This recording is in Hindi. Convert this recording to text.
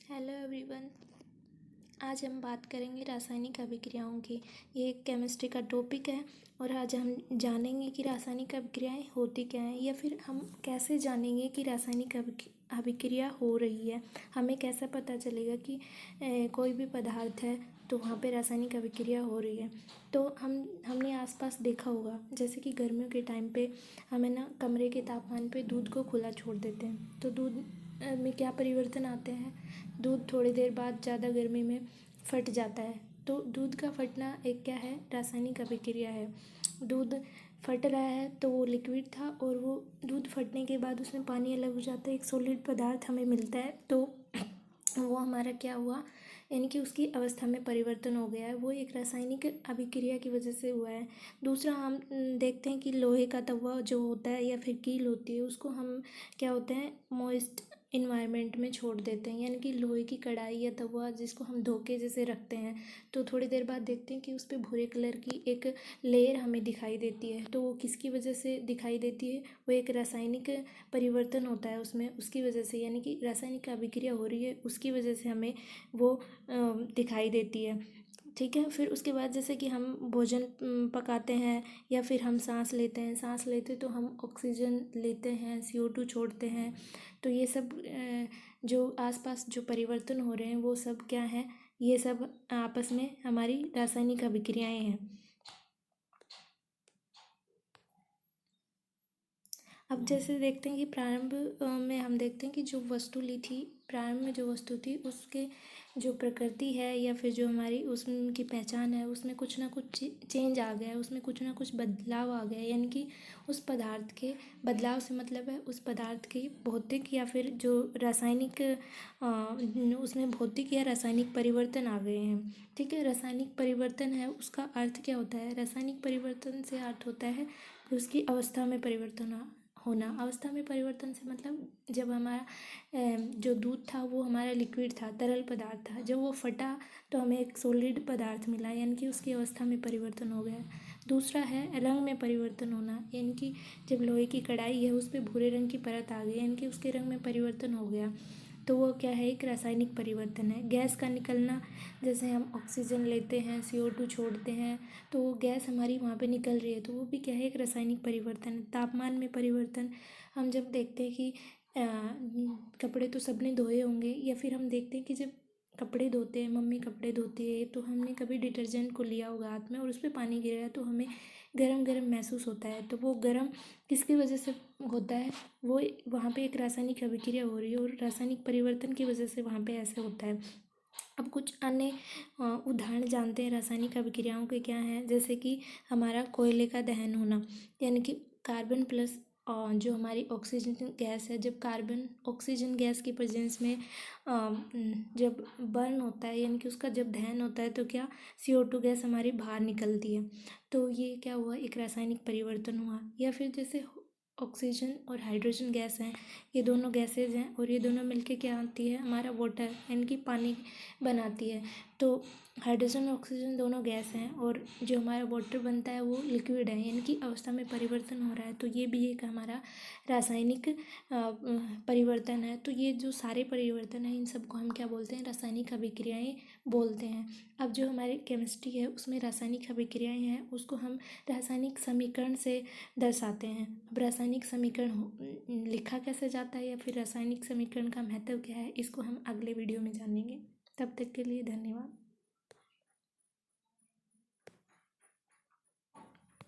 Hello everyone. आज हम बात करेंगे रासायनिक अभिक्रियाओं की। ये एक केमिस्ट्री का टॉपिक है और आज हम जानेंगे कि रासायनिक अभिक्रियाएं होती क्या हैं, या फिर हम कैसे जानेंगे कि रासायनिक अभिक्रिया हो रही है। हमें कैसा पता चलेगा कि कोई भी पदार्थ है तो वहाँ पे रासायनिक अभिक्रिया हो रही है। तो हमने आसपास देखा होगा, जैसे कि गर्मियों के टाइम पे हमें ना कमरे के तापमान पे दूध को खुला छोड़ देते हैं, तो दूध में क्या परिवर्तन आते हैं। दूध थोड़ी देर बाद ज़्यादा गर्मी में फट जाता है। तो दूध का फटना एक क्या है, रासायनिक अभिक्रिया है। दूध फट रहा है तो वो लिक्विड था, और वो दूध फटने के बाद उसमें पानी अलग हो जाता है, एक सॉलिड पदार्थ हमें मिलता है। तो वो हमारा क्या हुआ, यानी कि उसकी अवस्था में परिवर्तन हो गया है। वो एक रासायनिक अभिक्रिया की वजह से हुआ है। दूसरा हम देखते हैं कि लोहे का तवा जो होता है या फिर कील होती है, उसको हम क्या होता है, मॉइस्ट इन्वायरमेंट में छोड़ देते हैं। यानी कि लोहे की कढ़ाई या तवा जिसको हम धोके जैसे रखते हैं, तो थोड़ी देर बाद देखते हैं कि उस पर भूरे कलर की एक लेयर हमें दिखाई देती है। तो वो किसकी वजह से दिखाई देती है, वो एक रासायनिक परिवर्तन होता है उसमें, उसकी वजह से, यानी कि रासायनिक अभिक्रिया हो रही है, उसकी वजह से हमें वो दिखाई देती है। ठीक है। फिर उसके बाद जैसे कि हम भोजन पकाते हैं, या फिर हम सांस लेते तो हम ऑक्सीजन लेते हैं, CO2 छोड़ते हैं। तो ये सब जो आसपास जो परिवर्तन हो रहे हैं वो सब क्या है, ये सब आपस में हमारी रासायनिक अभिक्रियाएं हैं। अब जैसे देखते हैं कि प्रारंभ में हम देखते हैं कि जो वस्तु ली थी, प्रारंभ में जो वस्तु थी उसके जो प्रकृति है या फिर जो हमारी उसकी पहचान है, उसमें कुछ ना कुछ चेंज आ गया है, उसमें कुछ ना कुछ बदलाव आ गया है। यानी कि उस पदार्थ के बदलाव से मतलब है उस पदार्थ की भौतिक या फिर जो रासायनिक उसमें भौतिक या रासायनिक परिवर्तन आ गए हैं। ठीक है। रासायनिक परिवर्तन है, उसका अर्थ क्या होता है, रासायनिक परिवर्तन से अर्थ होता है कि उसकी अवस्था में परिवर्तन होना। अवस्था में परिवर्तन से मतलब जब हमारा जो दूध था वो हमारा लिक्विड था, तरल पदार्थ था, जब वो फटा तो हमें एक सॉलिड पदार्थ मिला, यानी कि उसकी अवस्था में परिवर्तन हो गया। दूसरा है रंग में परिवर्तन होना, यानी कि जब लोहे की कढ़ाई है उस पर भूरे रंग की परत आ गई, यानी कि उसके रंग में परिवर्तन हो गया। तो वो क्या है, एक रासायनिक परिवर्तन है। गैस का निकलना, जैसे हम ऑक्सीजन लेते हैं, CO2 छोड़ते हैं, तो वो गैस हमारी वहाँ पे निकल रही है, तो वो भी क्या है, एक रासायनिक परिवर्तन है। तापमान में परिवर्तन, हम जब देखते हैं कि कपड़े तो सबने धोए होंगे, या फिर हम देखते हैं कि जब कपड़े धोते हैं, मम्मी कपड़े धोती है, तो हमने कभी डिटर्जेंट को लिया होगा हाथ में और उस पर पानी गिरा तो हमें गरम गरम महसूस होता है। तो वो गरम किसकी वजह से होता है, वो वहाँ पे एक रासायनिक अभिक्रिया हो रही है, और रासायनिक परिवर्तन की वजह से वहाँ पे ऐसे होता है। अब कुछ अन्य उदाहरण जानते हैं रासायनिक अभिक्रियाओं के क्या हैं, जैसे कि हमारा कोयले का दहन होना, यानी कि कार्बन प्लस जो हमारी ऑक्सीजन गैस है, जब कार्बन ऑक्सीजन गैस की प्रेजेंस में जब बर्न होता है, यानी कि उसका जब दहन होता है, तो क्या CO2 गैस हमारी बाहर निकलती है। तो ये क्या हुआ, एक रासायनिक परिवर्तन हुआ। या फिर जैसे ऑक्सीजन और हाइड्रोजन गैस हैं, ये दोनों गैसेज हैं, और ये दोनों मिलके क्या आती है, हमारा वाटर यानी कि पानी बनाती है। तो हाइड्रोजन और ऑक्सीजन दोनों गैस हैं, और जो हमारा वाटर बनता है वो लिक्विड है, यानी कि अवस्था में परिवर्तन हो रहा है। तो ये भी एक हमारा रासायनिक परिवर्तन है। तो ये जो सारे परिवर्तन हैं, इन सबको हम क्या बोलते हैं, रासायनिक अभिक्रियाएं बोलते हैं। अब जो हमारी केमिस्ट्री है उसमें रासायनिक अभिक्रियाएं हैं, उसको हम रासायनिक समीकरण से दर्शाते हैं। अब रासायनिक समीकरण लिखा कैसे जाता है, या फिर रासायनिक समीकरण का महत्व क्या है, इसको हम अगले वीडियो में जानेंगे। तब तक के लिए धन्यवाद।